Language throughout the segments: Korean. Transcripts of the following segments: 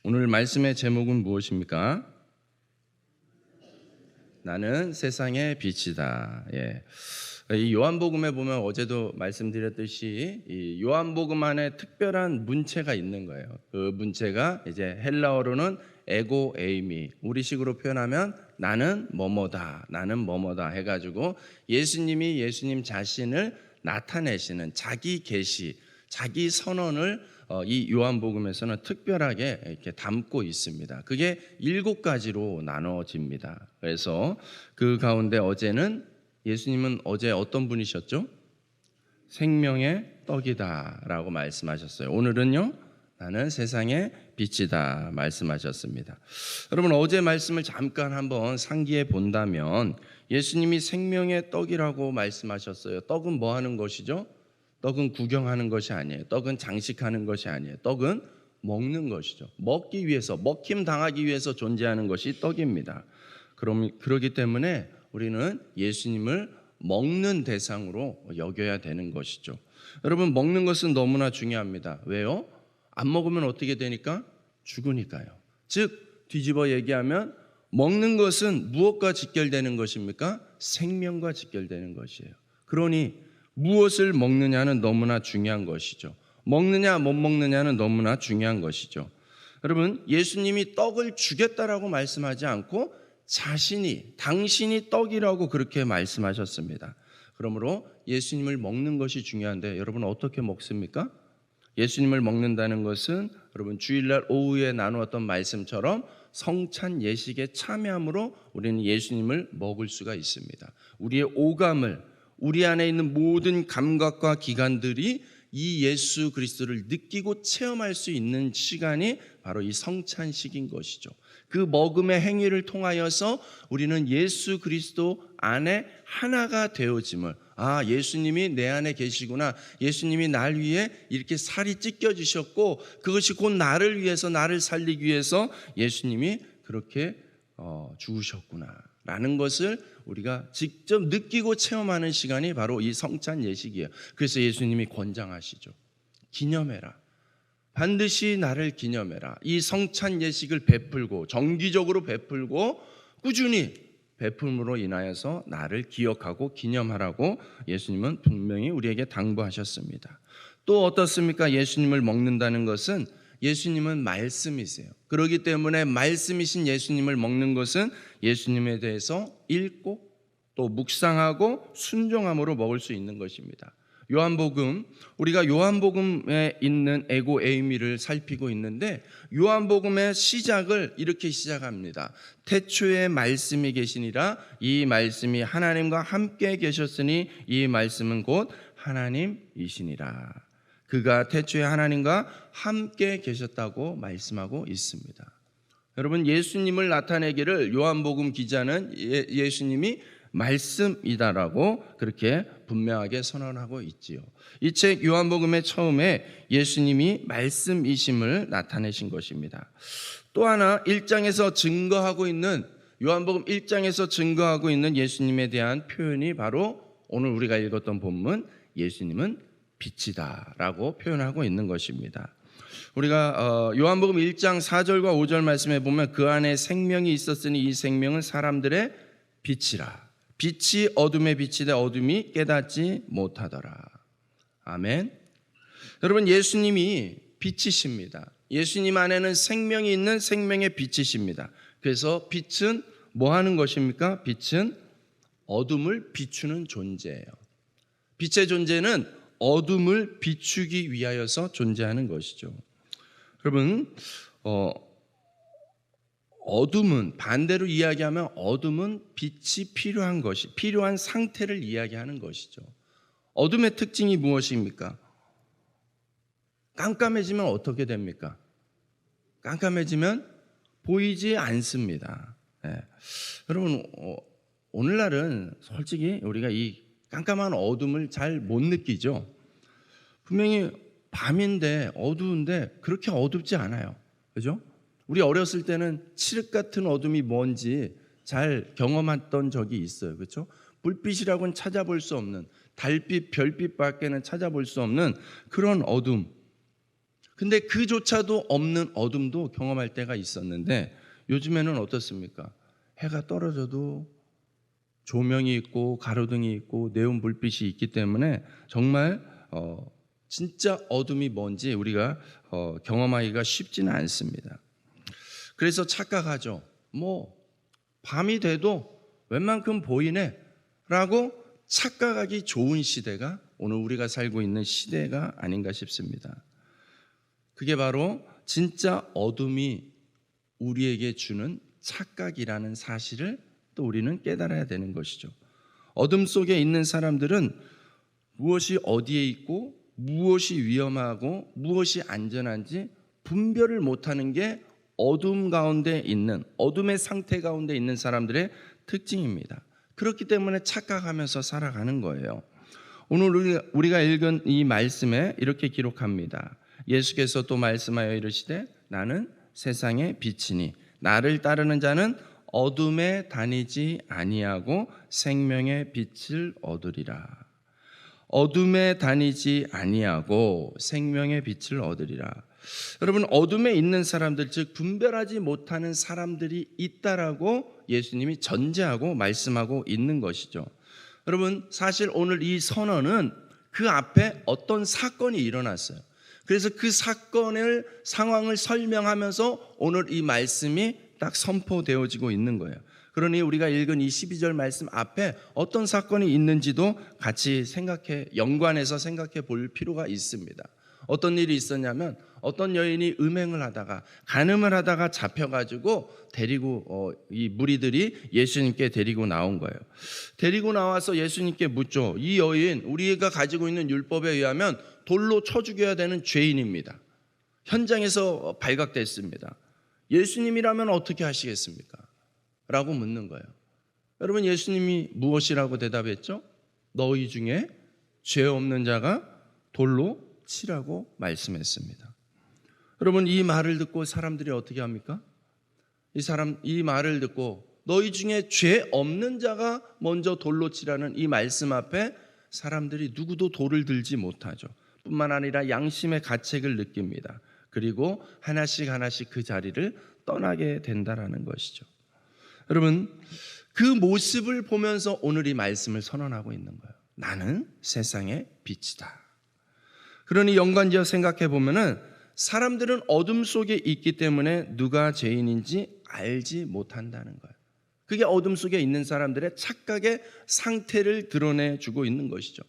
오늘 말씀의 제목은 무엇입니까? 나는 세상의 빛이다. 이 요한복음에 보면 어제도 말씀드렸듯이 이 요한복음 안에 특별한 문체가 있는 거예요. 그 문체가 이제 헬라어로는 에고 에이미, 우리식으로 표현하면 나는 뭐뭐다, 나는 뭐뭐다 해가지고 예수님이 예수님 자신을 나타내시는 자기 계시, 자기 선언을 이 요한복음에서는 특별하게 이렇게 담고 있습니다. 그게 7가지로 나눠집니다. 그래서 그 가운데 어제는 예수님은 어제 어떤 분이셨죠? 생명의 떡이다라고 말씀하셨어요. 오늘은요, 나는 세상의 빛이다 말씀하셨습니다. 여러분, 어제 말씀을 잠깐 한번 상기해 본다면 예수님이 생명의 떡이라고 말씀하셨어요. 떡은 뭐 하는 것이죠? 떡은 구경하는 것이 아니에요. 떡은 장식하는 것이 아니에요. 떡은 먹는 것이죠. 먹기 위해서, 먹힘 당하기 위해서 존재하는 것이 떡입니다. 그렇기 때문에 우리는 예수님을 먹는 대상으로 여겨야 되는 것이죠. 여러분, 먹는 것은 너무나 중요합니다. 왜요? 안 먹으면 어떻게 되니까? 죽으니까요. 즉 뒤집어 얘기하면 먹는 것은 무엇과 직결되는 것입니까? 생명과 직결되는 것이에요. 그러니 무엇을 먹느냐는 너무나 중요한 것이죠. 먹느냐 못 먹느냐는 너무나 중요한 것이죠. 여러분, 예수님이 떡을 주겠다라고 말씀하지 않고 당신이 떡이라고 그렇게 말씀하셨습니다. 그러므로 예수님을 먹는 것이 중요한데 여러분 어떻게 먹습니까? 예수님을 먹는다는 것은 여러분 주일날 오후에 나누었던 말씀처럼 성찬 예식에 참여함으로 우리는 예수님을 먹을 수가 있습니다. 우리의 오감을, 우리 안에 있는 모든 감각과 기관들이 이 예수 그리스도를 느끼고 체험할 수 있는 시간이 바로 이 성찬식인 것이죠. 그 먹음의 행위를 통하여서 우리는 예수 그리스도 안에 하나가 되어짐을, 예수님이 내 안에 계시구나, 예수님이 날 위해 이렇게 살이 찢겨지셨고 그것이 곧 나를 위해서, 나를 살리기 위해서 예수님이 그렇게 죽으셨구나 라는 것을 우리가 직접 느끼고 체험하는 시간이 바로 이 성찬 예식이에요. 그래서 예수님이 권장하시죠. 기념해라. 반드시 나를 기념해라. 이 성찬 예식을 베풀고 정기적으로 베풀고 꾸준히 베품으로 인하여서 나를 기억하고 기념하라고 예수님은 분명히 우리에게 당부하셨습니다. 또 어떻습니까? 예수님을 먹는다는 것은 예수님은 말씀이세요. 그렇기 때문에 말씀이신 예수님을 먹는 것은 예수님에 대해서 읽고 또 묵상하고 순종함으로 먹을 수 있는 것입니다. 우리가 요한복음에 있는 에고 에이미를 살피고 있는데 요한복음의 시작을 이렇게 시작합니다. 태초에 말씀이 계시니라, 이 말씀이 하나님과 함께 계셨으니 이 말씀은 곧 하나님이시니라. 그가 태초에 하나님과 함께 계셨다고 말씀하고 있습니다. 여러분, 예수님을 나타내기를 요한복음 기자는 예수님이 말씀이다라고 그렇게 분명하게 선언하고 있지요. 이 책 요한복음의 처음에 예수님이 말씀이심을 나타내신 것입니다. 또 하나 1장에서 증거하고 있는, 요한복음 1장에서 증거하고 있는 예수님에 대한 표현이 바로 오늘 우리가 읽었던 본문 예수님은 빛이다 라고 표현하고 있는 것입니다. 우리가 요한복음 1장 4절과 5절 말씀에 보면 그 안에 생명이 있었으니 이 생명은 사람들의 빛이라. 빛이 어둠의 빛이되 어둠이 깨닫지 못하더라. 아멘. 여러분, 예수님이 빛이십니다. 예수님 안에는 생명이 있는 생명의 빛이십니다. 그래서 빛은 뭐 하는 것입니까? 빛은 어둠을 비추는 존재예요. 빛의 존재는 어둠을 비추기 위하여서 존재하는 것이죠. 여러분, 어둠은 반대로 이야기하면 어둠은 빛이 필요한 상태를 이야기하는 것이죠. 어둠의 특징이 무엇입니까? 깜깜해지면 어떻게 됩니까? 깜깜해지면 보이지 않습니다. 여러분, 오늘날은 솔직히 우리가 이 깜깜한 어둠을 잘 못 느끼죠. 분명히 밤인데 어두운데 그렇게 어둡지 않아요. 그죠? 우리 어렸을 때는 칠흑 같은 어둠이 뭔지 잘 경험했던 적이 있어요. 그렇죠? 불빛이라고는 찾아볼 수 없는, 달빛, 별빛밖에는 찾아볼 수 없는 그런 어둠. 근데 그조차도 없는 어둠도 경험할 때가 있었는데 요즘에는 어떻습니까? 해가 떨어져도 조명이 있고 가로등이 있고 네온 불빛이 있기 때문에 정말 진짜 어둠이 뭔지 우리가 경험하기가 쉽지는 않습니다. 그래서 착각하죠. 뭐 밤이 돼도 웬만큼 보이네 라고 착각하기 좋은 시대가 오늘 우리가 살고 있는 시대가 아닌가 싶습니다. 그게 바로 진짜 어둠이 우리에게 주는 착각이라는 사실을 또 우리는 깨달아야 되는 것이죠. 어둠 속에 있는 사람들은 무엇이 어디에 있고 무엇이 위험하고 무엇이 안전한지 분별을 못하는 게 어둠 가운데 있는, 어둠의 상태 가운데 있는 사람들의 특징입니다. 그렇기 때문에 착각하면서 살아가는 거예요. 오늘 우리가 읽은 이 말씀에 이렇게 기록합니다. 예수께서 또 말씀하여 이르시되 나는 세상의 빛이니 나를 따르는 자는 어둠에 다니지 아니하고 생명의 빛을 얻으리라. 어둠에 다니지 아니하고 생명의 빛을 얻으리라. 여러분, 어둠에 있는 사람들, 즉 분별하지 못하는 사람들이 있다라고 예수님이 전제하고 말씀하고 있는 것이죠. 여러분, 사실 오늘 이 선언은 그 앞에 어떤 사건이 일어났어요. 그래서 그 상황을 설명하면서 오늘 이 말씀이 딱 선포되어지고 있는 거예요. 그러니 우리가 읽은 이 12절 말씀 앞에 어떤 사건이 있는지도 같이 연관해서 생각해 볼 필요가 있습니다. 어떤 일이 있었냐면 어떤 여인이 음행을 하다가 간음을 하다가 잡혀가지고 이 무리들이 예수님께 데리고 나온 거예요. 데리고 나와서 예수님께 묻죠. 이 여인 우리가 가지고 있는 율법에 의하면 돌로 쳐 죽여야 되는 죄인입니다. 현장에서 발각됐습니다. 예수님이라면 어떻게 하시겠습니까? 라고 묻는 거예요. 여러분, 예수님이 무엇이라고 대답했죠? 너희 중에 죄 없는 자가 돌로 치라고 말씀했습니다. 여러분, 이 말을 듣고 사람들이 어떻게 합니까? 이 말을 듣고 너희 중에 죄 없는 자가 먼저 돌로 치라는 이 말씀 앞에 사람들이 누구도 돌을 들지 못하죠. 뿐만 아니라 양심의 가책을 느낍니다. 그리고 하나씩 그 자리를 떠나게 된다라는 것이죠. 여러분, 그 모습을 보면서 오늘 이 말씀을 선언하고 있는 거예요. 나는 세상의 빛이다. 그러니 연관지어 생각해 보면은 사람들은 어둠 속에 있기 때문에 누가 죄인인지 알지 못한다는 거예요. 그게 어둠 속에 있는 사람들의 착각의 상태를 드러내주고 있는 것이죠.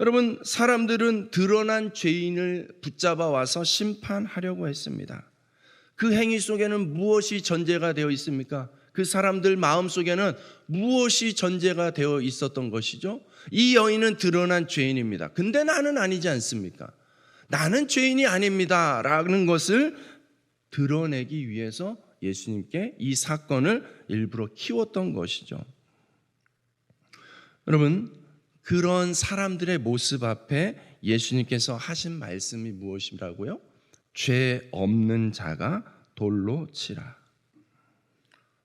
여러분, 사람들은 드러난 죄인을 붙잡아 와서 심판하려고 했습니다. 그 행위 속에는 무엇이 전제가 되어 있습니까? 그 사람들 마음속에는 무엇이 전제가 되어 있었던 것이죠? 이 여인은 드러난 죄인입니다. 근데 나는 아니지 않습니까? 나는 죄인이 아닙니다 라는 것을 드러내기 위해서 예수님께 이 사건을 일부러 키웠던 것이죠. 여러분, 그런 사람들의 모습 앞에 예수님께서 하신 말씀이 무엇이라고요? 죄 없는 자가 돌로 치라.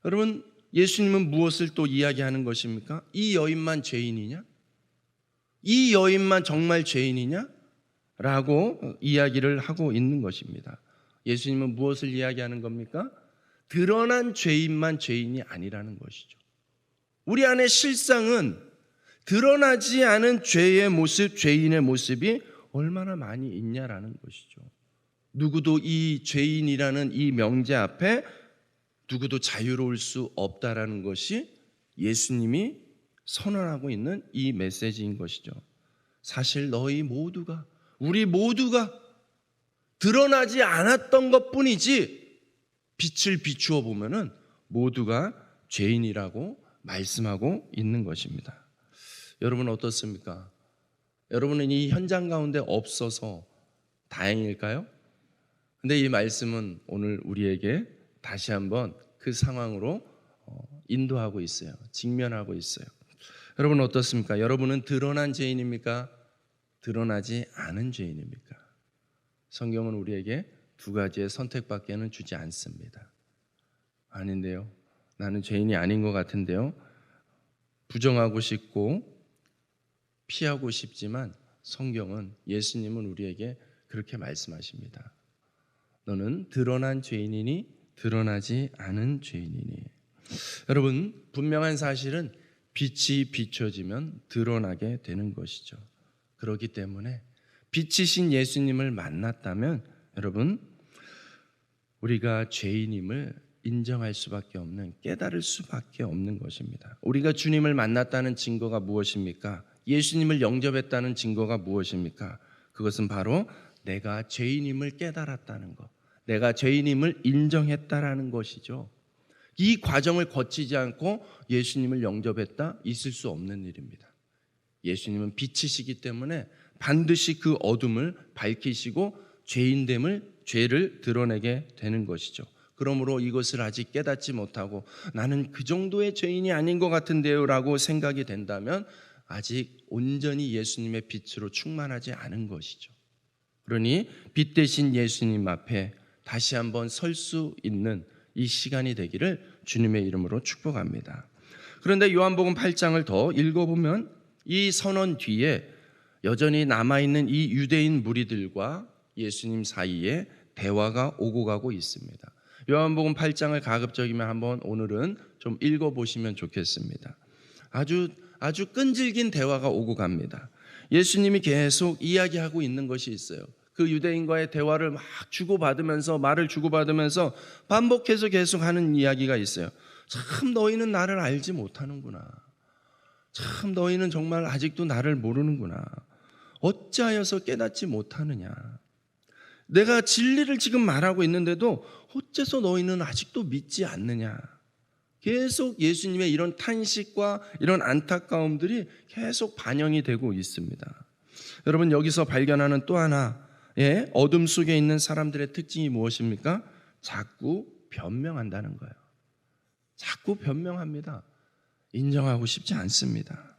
여러분, 예수님은 무엇을 또 이야기하는 것입니까? 이 여인만 죄인이냐? 이 여인만 정말 죄인이냐? 라고 이야기를 하고 있는 것입니다. 예수님은 무엇을 이야기하는 겁니까? 드러난 죄인만 죄인이 아니라는 것이죠. 우리 안에 실상은 드러나지 않은 죄의 모습, 죄인의 모습이 얼마나 많이 있냐라는 것이죠. 누구도 이 죄인이라는 이 명제 앞에 누구도 자유로울 수 없다라는 것이 예수님이 선언하고 있는 이 메시지인 것이죠. 사실 우리 모두가 드러나지 않았던 것뿐이지 빛을 비추어 보면은 모두가 죄인이라고 말씀하고 있는 것입니다. 여러분 어떻습니까? 여러분은 이 현장 가운데 없어서 다행일까요? 근데 이 말씀은 오늘 우리에게 다시 한번 그 상황으로 인도하고 있어요. 직면하고 있어요. 여러분 어떻습니까? 여러분은 드러난 죄인입니까? 드러나지 않은 죄인입니까? 성경은 우리에게 두 가지의 선택밖에는 주지 않습니다. 아닌데요. 나는 죄인이 아닌 것 같은데요. 부정하고 싶고 피하고 싶지만 성경은, 예수님은 우리에게 그렇게 말씀하십니다. 너는 드러난 죄인이니 드러나지 않은 죄인이니. 여러분, 분명한 사실은 빛이 비춰지면 드러나게 되는 것이죠. 그렇기 때문에 빛이신 예수님을 만났다면 여러분, 우리가 죄인임을 인정할 수밖에 없는, 깨달을 수밖에 없는 것입니다. 우리가 주님을 만났다는 증거가 무엇입니까? 예수님을 영접했다는 증거가 무엇입니까? 그것은 바로 내가 죄인임을 깨달았다는 것, 내가 죄인임을 인정했다라는 것이죠. 이 과정을 거치지 않고 예수님을 영접했다? 있을 수 없는 일입니다. 예수님은 빛이시기 때문에 반드시 그 어둠을 밝히시고 죄를 드러내게 되는 것이죠. 그러므로 이것을 아직 깨닫지 못하고 나는 그 정도의 죄인이 아닌 것 같은데요 라고 생각이 된다면 아직 온전히 예수님의 빛으로 충만하지 않은 것이죠. 그러니 빛 대신 예수님 앞에 다시 한번 설 수 있는 이 시간이 되기를 주님의 이름으로 축복합니다. 그런데 요한복음 8장을 더 읽어보면 이 선언 뒤에 여전히 남아있는 이 유대인 무리들과 예수님 사이에 대화가 오고 가고 있습니다. 요한복음 8장을 가급적이면 한번 오늘은 좀 읽어보시면 좋겠습니다. 아주 끈질긴 대화가 오고 갑니다. 예수님이 계속 이야기하고 있는 것이 있어요. 그 유대인과의 대화를 막 말을 주고받으면서 반복해서 계속 하는 이야기가 있어요. 참 너희는 나를 알지 못하는구나. 참 너희는 정말 아직도 나를 모르는구나. 어찌하여서 깨닫지 못하느냐. 내가 진리를 지금 말하고 있는데도 어째서 너희는 아직도 믿지 않느냐. 계속 예수님의 이런 탄식과 이런 안타까움들이 계속 반영이 되고 있습니다. 여러분, 여기서 발견하는 또 하나의 어둠 속에 있는 사람들의 특징이 무엇입니까? 자꾸 변명한다는 거예요. 자꾸 변명합니다. 인정하고 싶지 않습니다.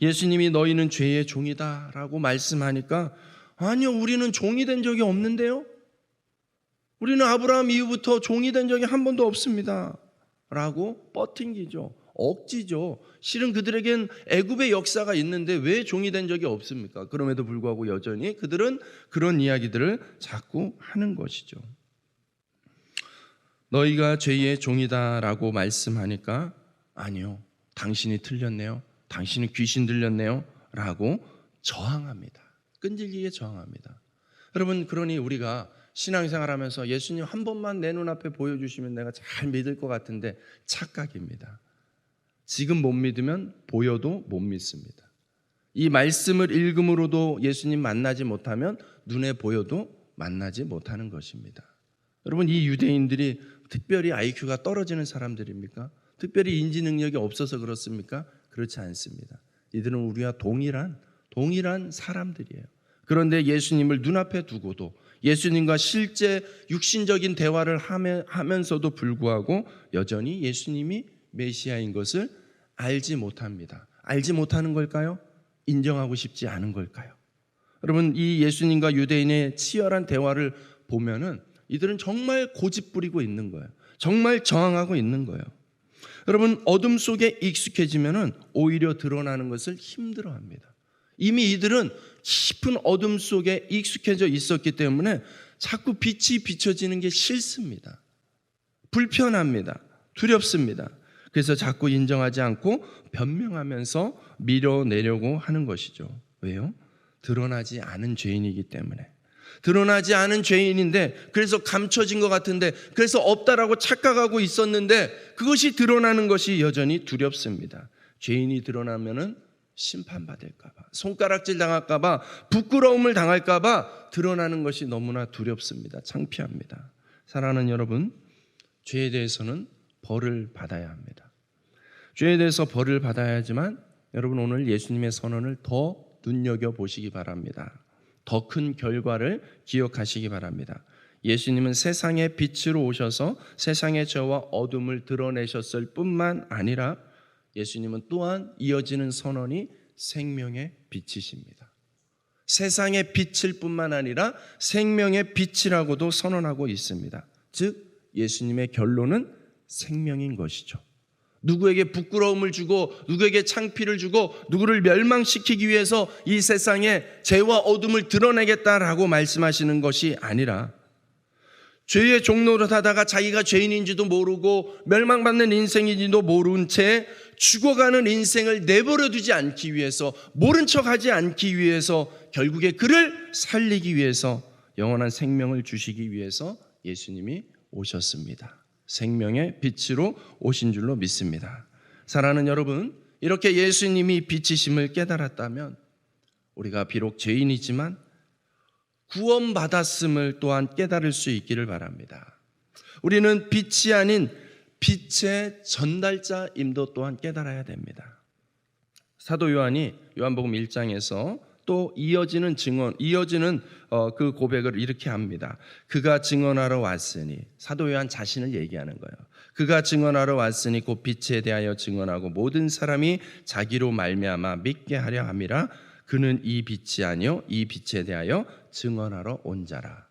예수님이 너희는 죄의 종이다 라고 말씀하니까 아니요, 우리는 종이 된 적이 없는데요. 우리는 아브라함 이후부터 종이 된 적이 한 번도 없습니다 라고 뻗팅기죠. 억지죠. 실은 그들에겐 애굽의 역사가 있는데 왜 종이 된 적이 없습니까? 그럼에도 불구하고 여전히 그들은 그런 이야기들을 자꾸 하는 것이죠. 너희가 죄의 종이다 라고 말씀하니까 아니요, 당신이 틀렸네요, 당신은 귀신 들렸네요 라고 저항합니다. 끈질기게 저항합니다. 여러분, 그러니 우리가 신앙생활하면서 예수님 한 번만 내 눈앞에 보여주시면 내가 잘 믿을 것 같은데 착각입니다. 지금 못 믿으면 보여도 못 믿습니다. 이 말씀을 읽음으로도 예수님 만나지 못하면 눈에 보여도 만나지 못하는 것입니다. 여러분, 이 유대인들이 특별히 IQ가 떨어지는 사람들입니까? 특별히 인지 능력이 없어서 그렇습니까? 그렇지 않습니다. 이들은 우리와 동일한 사람들이에요. 그런데 예수님을 눈앞에 두고도 예수님과 실제 육신적인 대화를 하면서도 불구하고 여전히 예수님이 메시아인 것을 알지 못합니다. 알지 못하는 걸까요? 인정하고 싶지 않은 걸까요? 여러분, 이 예수님과 유대인의 치열한 대화를 보면은 이들은 정말 고집부리고 있는 거예요. 정말 저항하고 있는 거예요. 여러분, 어둠 속에 익숙해지면은 오히려 드러나는 것을 힘들어합니다. 이미 이들은 깊은 어둠 속에 익숙해져 있었기 때문에 자꾸 빛이 비춰지는 게 싫습니다. 불편합니다. 두렵습니다. 그래서 자꾸 인정하지 않고 변명하면서 밀어내려고 하는 것이죠. 왜요? 드러나지 않은 죄인이기 때문에. 드러나지 않은 죄인인데 그래서 감춰진 것 같은데 그래서 없다라고 착각하고 있었는데 그것이 드러나는 것이 여전히 두렵습니다. 죄인이 드러나면은 심판받을까봐, 손가락질 당할까봐, 부끄러움을 당할까봐 드러나는 것이 너무나 두렵습니다. 창피합니다. 사랑하는 여러분, 죄에 대해서는 벌을 받아야 합니다. 죄에 대해서 벌을 받아야 하지만 여러분, 오늘 예수님의 선언을 더 눈여겨보시기 바랍니다. 더 큰 결과를 기억하시기 바랍니다. 예수님은 세상의 빛으로 오셔서 세상의 죄와 어둠을 드러내셨을 뿐만 아니라 예수님은 또한 이어지는 선언이 생명의 빛이십니다. 세상의 빛일 뿐만 아니라 생명의 빛이라고도 선언하고 있습니다. 즉 예수님의 결론은 생명인 것이죠. 누구에게 부끄러움을 주고 누구에게 창피를 주고 누구를 멸망시키기 위해서 이 세상에 죄와 어둠을 드러내겠다라고 말씀하시는 것이 아니라 죄의 종로를 하다가 자기가 죄인인지도 모르고 멸망받는 인생인지도 모른 채 죽어가는 인생을 내버려 두지 않기 위해서, 모른 척하지 않기 위해서, 결국에 그를 살리기 위해서, 영원한 생명을 주시기 위해서 예수님이 오셨습니다. 생명의 빛으로 오신 줄로 믿습니다. 사랑하는 여러분, 이렇게 예수님이 빛이심을 깨달았다면 우리가 비록 죄인이지만 구원받았음을 또한 깨달을 수 있기를 바랍니다. 우리는 빛이 아닌 빛의 전달자임도 또한 깨달아야 됩니다. 사도 요한이 요한복음 1장에서 또 이어지는 그 고백을 이렇게 합니다. 그가 증언하러 왔으니, 사도 요한 자신을 얘기하는 거예요. 그가 증언하러 왔으니 곧 빛에 대하여 증언하고 모든 사람이 자기로 말미암아 믿게 하려 함이라. 그는 이 빛이 아니요 이 빛에 대하여 증언하러 온 자라.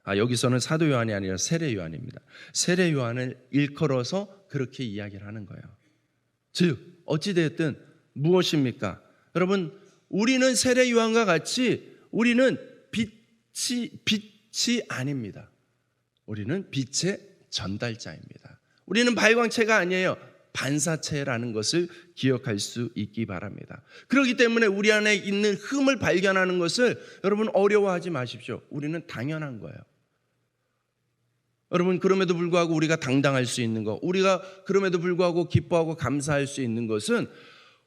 여기서는 사도 요한이 아니라 세례 요한입니다. 세례 요한을 일컬어서 그렇게 이야기를 하는 거예요. 즉 어찌되었든 무엇입니까? 여러분, 우리는 세례 요한과 같이 우리는 빛이 아닙니다. 우리는 빛의 전달자입니다. 우리는 발광체가 아니에요. 반사체라는 것을 기억할 수 있기 바랍니다. 그렇기 때문에 우리 안에 있는 흠을 발견하는 것을 여러분 어려워하지 마십시오. 우리는 당연한 거예요. 여러분, 그럼에도 불구하고 우리가 당당할 수 있는 것, 우리가 그럼에도 불구하고 기뻐하고 감사할 수 있는 것은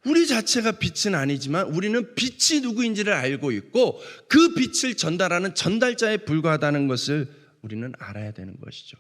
우리 자체가 빛은 아니지만 우리는 빛이 누구인지를 알고 있고 그 빛을 전달하는 전달자에 불과하다는 것을 우리는 알아야 되는 것이죠.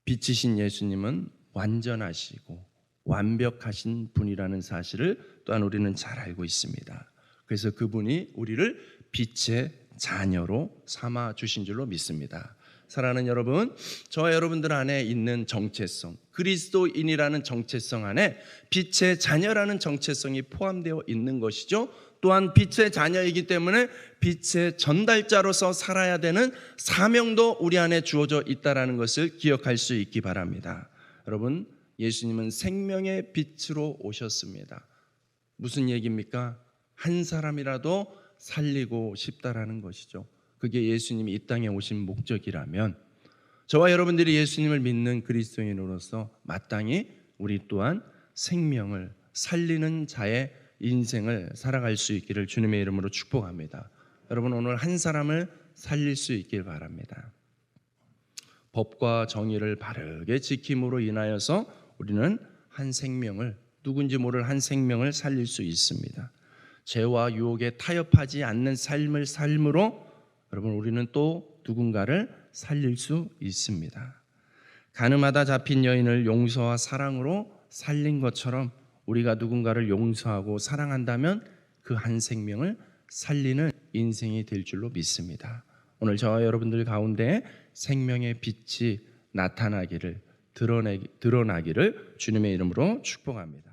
빛이신 예수님은 완전하시고 완벽하신 분이라는 사실을 또한 우리는 잘 알고 있습니다. 그래서 그분이 우리를 빛의 자녀로 삼아 주신 줄로 믿습니다. 사랑하는 여러분, 저와 여러분들 안에 있는 정체성, 그리스도인이라는 정체성 안에 빛의 자녀라는 정체성이 포함되어 있는 것이죠. 또한 빛의 자녀이기 때문에 빛의 전달자로서 살아야 되는 사명도 우리 안에 주어져 있다는 것을 기억할 수 있기 바랍니다. 여러분, 예수님은 생명의 빛으로 오셨습니다. 무슨 얘기입니까? 한 사람이라도 살리고 싶다라는 것이죠. 그게 예수님이 이 땅에 오신 목적이라면 저와 여러분들이 예수님을 믿는 그리스도인으로서 마땅히 우리 또한 생명을 살리는 자의 인생을 살아갈 수 있기를 주님의 이름으로 축복합니다. 여러분, 오늘 한 사람을 살릴 수 있길 바랍니다. 법과 정의를 바르게 지킴으로 인하여서 우리는 한 생명을, 누군지 모를 한 생명을 살릴 수 있습니다. 죄와 유혹에 타협하지 않는 삶을 삶으로 여러분, 우리는 또 누군가를 살릴 수 있습니다. 가늠하다 잡힌 여인을 용서와 사랑으로 살린 것처럼 우리가 누군가를 용서하고 사랑한다면 그 한 생명을 살리는 인생이 될 줄로 믿습니다. 오늘 저와 여러분들 가운데 생명의 빛이 나타나기를, 드러나기를 주님의 이름으로 축복합니다.